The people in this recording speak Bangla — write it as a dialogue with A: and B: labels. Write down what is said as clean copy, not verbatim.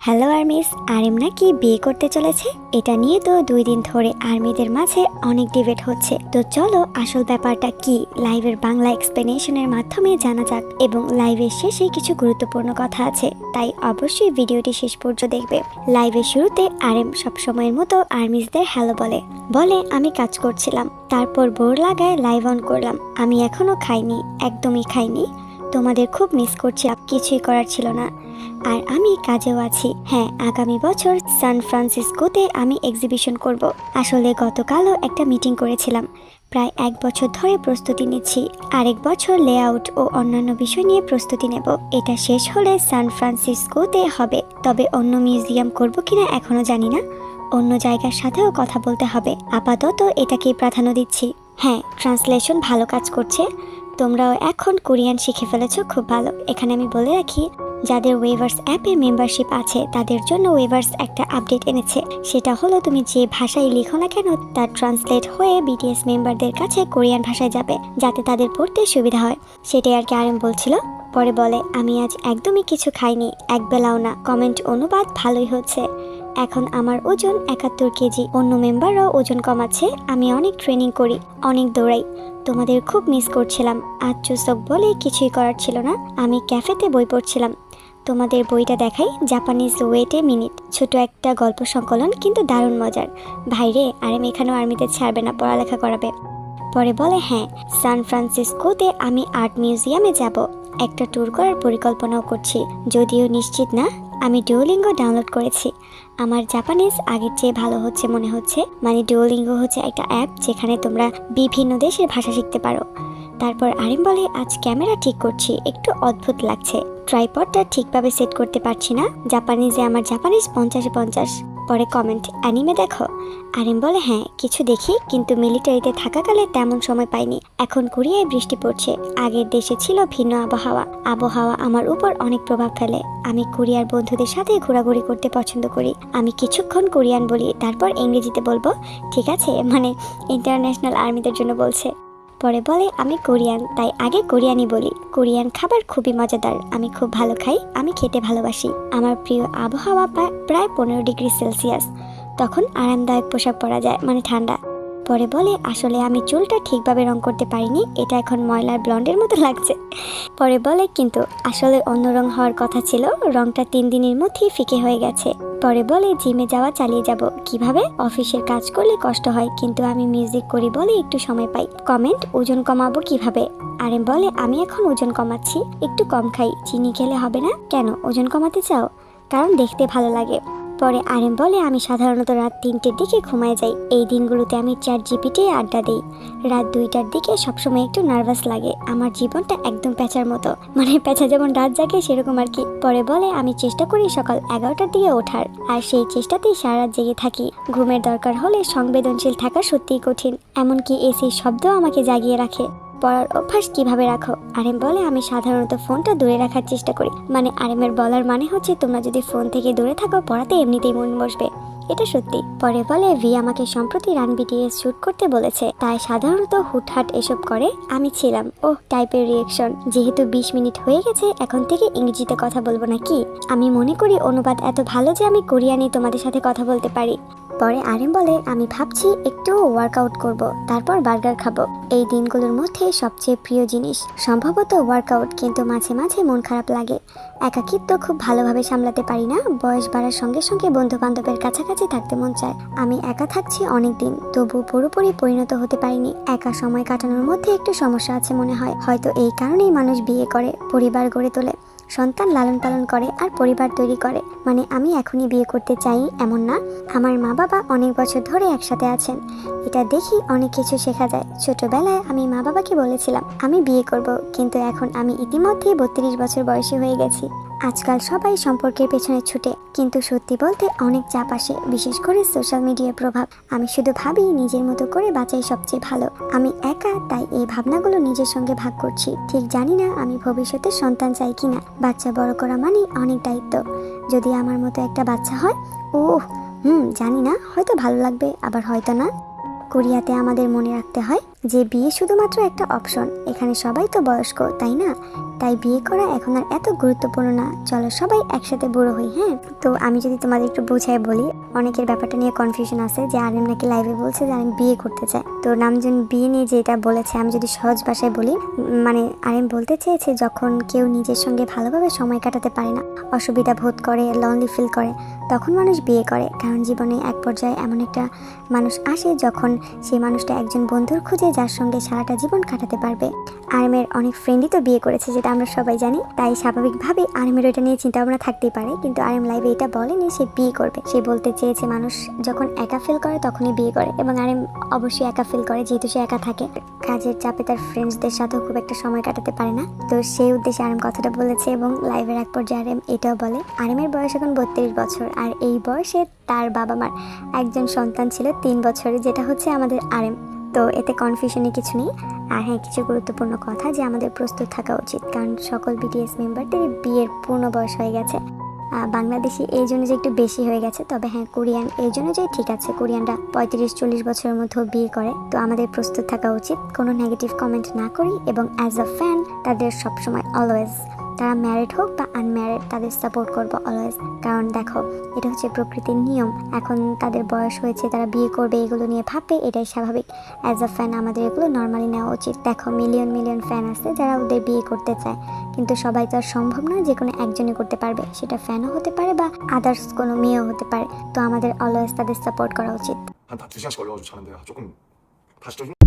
A: হ্যালো আর্মিস, আরেম নাকি বিয়ে করতে চলেছে। এটা নিয়ে তো 2 দিন ধরে আর্মিদের মাঝে অনেক ডিবেট হচ্ছে। তো চলো আসল ব্যাপারটা কি লাইভের বাংলা এক্সপ্লেনেশনের মাধ্যমে জানা যাক, এবং লাইভের শেষে কিছু গুরুত্বপূর্ণ কথা আছে, তাই অবশ্যই ভিডিওটি শেষ পর্যন্ত দেখবে। লাইভের শুরুতে আরেম সবসময়ের মতো আর্মিসদের হ্যালো বলে আমি কাজ করছিলাম, তারপর বোর লাগায় লাইভ অন করলাম। আমি এখনো খাইনি, একদমই খাইনি, তোমাদের খুব মিস করছি, কিছুই করার ছিল না, আর আমি কাজেও আছি। হ্যাঁ, আগামী বছর সান ফ্রান্সিসকোতে আমি এক্সিবিশন করব। আসলে গতকালও একটা মিটিং করেছিলাম, প্রায় 1 বছর ধরে প্রস্তুতি নিচ্ছি, আরেক বছর লেআউট ও অন্যান্য বিষয় নিয়ে প্রস্তুতি নেব। এটা শেষ হলে সান ফ্রান্সিসকোতে হবে, তবে অন্য মিউজিয়াম করব কিনা এখনো জানি না, অন্য জায়গার সাথেও কথা বলতে হবে। আপাতত এটাকেই প্রাধান্য দিচ্ছি। হ্যাঁ, ট্রান্সলেশন ভালো কাজ করছে, তোমরাও এখন কোরিয়ান শিখে ফেলেছো, খুব ভালো। এখানে আমি বলে রাখি, যাদের ওয়েভার্স অ্যাপে মেম্বারশিপ আছে তাদের জন্য ওয়েভার্স একটা আপডেট এনেছে। সেটা হলো তুমি যে ভাষায় লিখো না কেন তার ট্রান্সলেট হয়ে বিটিএস মেম্বারদের কাছে কোরিয়ান ভাষায় যাবে, যাতে তাদের পড়তে সুবিধা হয়। সেটাই আর কি আরেম বলছিল। পরে বলে আমি আজ একদমই কিছু খাইনি, একবেলাও না। কমেন্ট অনুবাদ ভালোই হচ্ছে। এখন আমার ওজন 71 কেজি, অন্য মেম্বারও ওজন কমাচ্ছে। আমি অনেক ট্রেনিং করি, অনেক দৌড়াই, তোমাদের খুব মিস করছিলাম। আজ চুসক বলে কিছুই করার ছিল না, আমি ক্যাফেতে বই পড়ছিলাম। তোমাদের বইটা দেখাই, জাপানিজ ওয়েট এ মিনিট, ছোট একটা গল্প সংকলন, কিন্তু দারুণ মজার। ভাইরে, আরেম এখানেও আর্মিতে ছাড়বে না, পড়ালেখা করাবে। পরে বলে হ্যাঁ, সান ফ্রান্সিসকোতে আমি আর্ট মিউজিয়ামে যাব, একটা ট্যুর করার পরিকল্পনাও করছি, যদিও নিশ্চিত না। আমি ডুওলিঙ্গো ডাউনলোড করেছি, আমার জাপানিজ আগের চেয়ে ভালো হচ্ছে মনে হচ্ছে। মানে ডুওলিঙ্গো হচ্ছে একটা অ্যাপ যেখানে তোমরা বিভিন্ন দেশের ভাষা শিখতে পারো। তারপর আরেম বলে আজ ক্যামেরা ঠিক করছি, একটু অদ্ভুত লাগছে, ট্রাইপডটা ঠিকভাবে সেট করতে পারছি না। জাপানিজে আমার জাপানিজ 50-50। পরে কমেন্ট, অ্যানিমে দেখো? আরেম বলে হ্যাঁ, কিছু দেখি, কিন্তু মিলিটারিতে থাকাকালে তেমন সময় পাইনি। এখন কোরিয়ায় বৃষ্টি পড়ছে, আগের দেশে ছিল ভিন্ন আবহাওয়া আমার উপর অনেক প্রভাব ফেলে। আমি কোরিয়ার বন্ধুদের সাথে ঘোরাঘুরি করতে পছন্দ করি। আমি কিছুক্ষণ কোরিয়ান বলি, তারপর ইংরেজিতে বলবো, ঠিক আছে? মানে ইন্টারন্যাশনাল আর্মিদের জন্য বলছে। পরে বলে আমি কোরিয়ান, তাই আগে কোরিয়ানই বলি। কোরিয়ান খাবার খুবই মজাদার, আমি খুব ভালো খাই, আমি খেতে ভালোবাসি। আমার প্রিয় আবহাওয়া প্রায় 15 ডিগ্রি সেলসিয়াস, তখন আরামদায়ক পোশাক পরা যায়, মানে ঠান্ডা। পরে বলে আসলে আমি চুলটা ঠিকভাবে রং করতে পারিনি, এটা এখন ময়লার ব্লন্ডের মতো লাগছে। পরে বলে কিন্তু আসলে অন্য রং হওয়ার কথা ছিল, রংটা 3 দিনের মধ্যেই ফিকে হয়ে গেছে। পরে বলে জিমে যাওয়া চালিয়ে যাব, কিভাবে? অফিসের কাজ করলে কষ্ট হয়, কিন্তু আমি মিউজিক করি বলে একটু সময় পাই। কমেন্ট, ওজন কমাবো কিভাবে? আরেম বলে আমি এখন ওজন কমাচ্ছি, একটু কম খাই। চিনি খেলে হবে না কেন? ওজন কমাতে চাও? কারণ দেখতে ভালো লাগে। পরে আরেম বলে আমি সাধারণত রাত 3টের দিকে ঘুমায় যাই, এই দিনগুলোতে আমি ChatGPT আড্ডা দিই। রাত 2টার দিকে সবসময় একটু নার্ভাস লাগে, আমার জীবনটা একদম প্যাঁচার মতো, মানে প্যাঁচা যেমন রাত জাগে সেরকম আর কি। পরে বলে আমি চেষ্টা করি সকাল 11টার দিকে ওঠার, আর সেই চেষ্টাতেই সারা রাত জেগে থাকি। ঘুমের দরকার হলে সংবেদনশীল থাকা সত্যিই কঠিন, এমনকি এসির শব্দ আমাকে জাগিয়ে রাখে। পড়ার অভ্যাস কিভাবে রাখো? আরেম বলে আমি সাধারণত ফোনটা দূরে রাখার চেষ্টা করি। মানে আরেমের বলার মানে হচ্ছে তোমরা যদি ফোন থেকে দূরে থাকো পড়াতে এমনিতেই মন বসবে, এটা সত্যি। পরে বলে ভি আমাকে সম্প্রতি রান বিটিএস শুট করতে বলেছে, তাই সাধারণত হুটহাট এসব করে। আমি ছিলাম ওহ টাইপের রিয়েকশন। যেহেতু 20 মিনিট হয়ে গেছে, এখন থেকে ইংরেজিতে কথা বলবো নাকি? আমি মনে করি অনুবাদ এত ভালো যে আমি কোরিয়ানি তোমাদের সাথে কথা বলতে পারি। পরে আরেম বলে আমি ভাবছি একটু ওয়ার্কআউট করব, তারপর বার্গার খাবো। এই দিনগুলোর মধ্যে সবচেয়ে প্রিয় জিনিস সম্ভবত ওয়ার্কআউট, কিন্তু মাঝে মাঝে মন খারাপ লাগে। একাকিত্ব খুব ভালোভাবে সামলাতে পারি না, বয়স বাড়ার সঙ্গে সঙ্গে বন্ধু বান্ধবের কাছাকাছি থাকতে মন চায়। আমি একা থাকছি অনেকদিন, তবু পুরোপুরি পরিণত হতে পারিনি। একা সময় কাটানোর মধ্যে একটু সমস্যা আছে মনে হয়, হয়তো এই কারণেই মানুষ বিয়ে করে, পরিবার গড়ে তোলে, সন্তান লালন পালন করে আর পরিবার তৈরি করে। মানে আমি এখনই বিয়ে করতে চাই এমন না, আমার মা বাবা অনেক বছর ধরে একসাথে আছেন, এটা দেখি অনেক কিছু শেখা যায়। ছোটবেলায় আমি মা বাবাকে বলেছিলাম আমি বিয়ে করব, কিন্তু এখন আমি ইতিমধ্যেই 32 বছর বয়সী হয়ে গেছি। আজকাল সবাই সম্পর্কের পেছনে ছুটে, কিন্তু সত্যি বলতে অনেক চাপ আসে, বিশেষ করে সোশ্যাল মিডিয়ার প্রভাব। আমি শুধু ভাবি নিজের মতো করে বাঁচাই সবচেয়ে ভালো। আমি একা, তাই এই ভাবনাগুলো নিজের সঙ্গে ভাগ করছি। ঠিক জানি না আমি ভবিষ্যতে সন্তান চাই কিনা। বাচ্চা বড় করা মানেই অনেক দায়িত্ব। যদি আমার মতো একটা বাচ্চা হয়, ওহ জানি না, হয়তো ভালো লাগবে, আবার হয়তো না। কোরিয়াতে আমাদের মনে রাখতে হয় যে বিয়ে শুধুমাত্র একটা অপশন, এখানে সবাই তো বয়স্ক, তাই না? তাই বিয়ে করা এখন আর এত গুরুত্বপূর্ণ না, চলো সবাই একসাথে বুড়ো হই। হ্যাঁ, তো আমি যদি তোমাদের একটু বুঝাই বলি, অনেকের ব্যাপারটা নিয়ে কনফিউশন আছে যে আরিম নাকি লাইভে বলছে যে আরিম বিয়ে করতে চায়। তো নামজন বিয়ে নিয়ে যেটা বলেছে, আমি যদি সহজ ভাষায় বলি, মানে আরিম বলতে চেয়েছে যখন কেউ নিজের সঙ্গে ভালোভাবে সময় কাটাতে পারে না, অসুবিধা বোধ করে, লনলি ফিল করে, তখন মানুষ বিয়ে করে। কারণ জীবনে এক পর্যায়ে এমন একটা মানুষ আসে যখন সেই মানুষটা একজন বন্ধুর খুঁজে যার সঙ্গে সারাটা জীবন কাটাতে পারবে। আরিমের অনেক ফ্রেন্ডই তো বিয়ে করেছে, যেটা আমরা সবাই জানি, তাই স্বাভাবিকভাবেই আরিমের ওইটা নিয়ে চিন্তা ভাবনা থাকতেই পারে। কিন্তু আরিম লাইভে এটা বলেনি সে বিয়ে করবে, সে বলতে চেয়েছে মানুষ যখন একা ফিল করে তখনই বিয়ে করে, এবং আরিম অবশ্যই একা ফিল করে যেহেতু সে একা থাকে, কাজের চাপে তার ফ্রেন্ডসদের সাথেও খুব একটা সময় কাটাতে পারে না। তো সেই উদ্দেশ্যে আরিম কথাটা বলেছে, এবং লাইভের এক পর্যায়ে আরিম এটাও বলে আরিমের বয়স এখন 32 বছর, আর এই বয়সে তার বাবা মার একজন সন্তান ছিল 3 বছরে, যেটা হচ্ছে আমাদের আরিম। তো এতে কনফিউশনে কিছু নেই। আর হ্যাঁ, কিছু গুরুত্বপূর্ণ কথা যে আমাদের প্রস্তুত থাকা উচিত, কারণ সকল বিটিএস মেম্বারদের বিয়ের পূর্ণ বয়স হয়ে গেছে। বাংলাদেশি এই জন্য যে একটু বেশি হয়ে গেছে, তবে হ্যাঁ কোরিয়ান এই জন্য যে ঠিক আছে, কোরিয়ানরা 35-40 বছরের মধ্যেও বিয়ে করে। তো আমাদের প্রস্তুত থাকা উচিত, কোনো নেগেটিভ কমেন্ট না করি, এবং অ্যাজ আ ফ্যান তাদের সবসময় অলওয়েজ, তারা ম্যারিড হোক বা আনম্যারিড, তাদের সাপোর্ট করবো অলওয়েজ। কারণ দেখো, এটা হচ্ছে প্রকৃতির নিয়ম, এখন তাদের বয়স হয়েছে, তারা বিয়ে করবে, এগুলো নিয়ে ভাববে, এটাই স্বাভাবিক। অ্যাজ আ ফ্যান আমাদের এগুলো নর্মালি নেওয়া উচিত। দেখো মিলিয়ন মিলিয়ন ফ্যান আছে যারা ওদের বিয়ে করতে চায়, কিন্তু সবাই তো আর সম্ভব না যে কোনো একজনই করতে পারবে, সেটা ফ্যানও হতে পারে বা আদার্স কোনো মেয়েও হতে পারে। তো আমাদের অলওয়েজ তাদের সাপোর্ট করা উচিত।
B: 한 2시간씩 걸려가지고 자는데 조금 다시 좀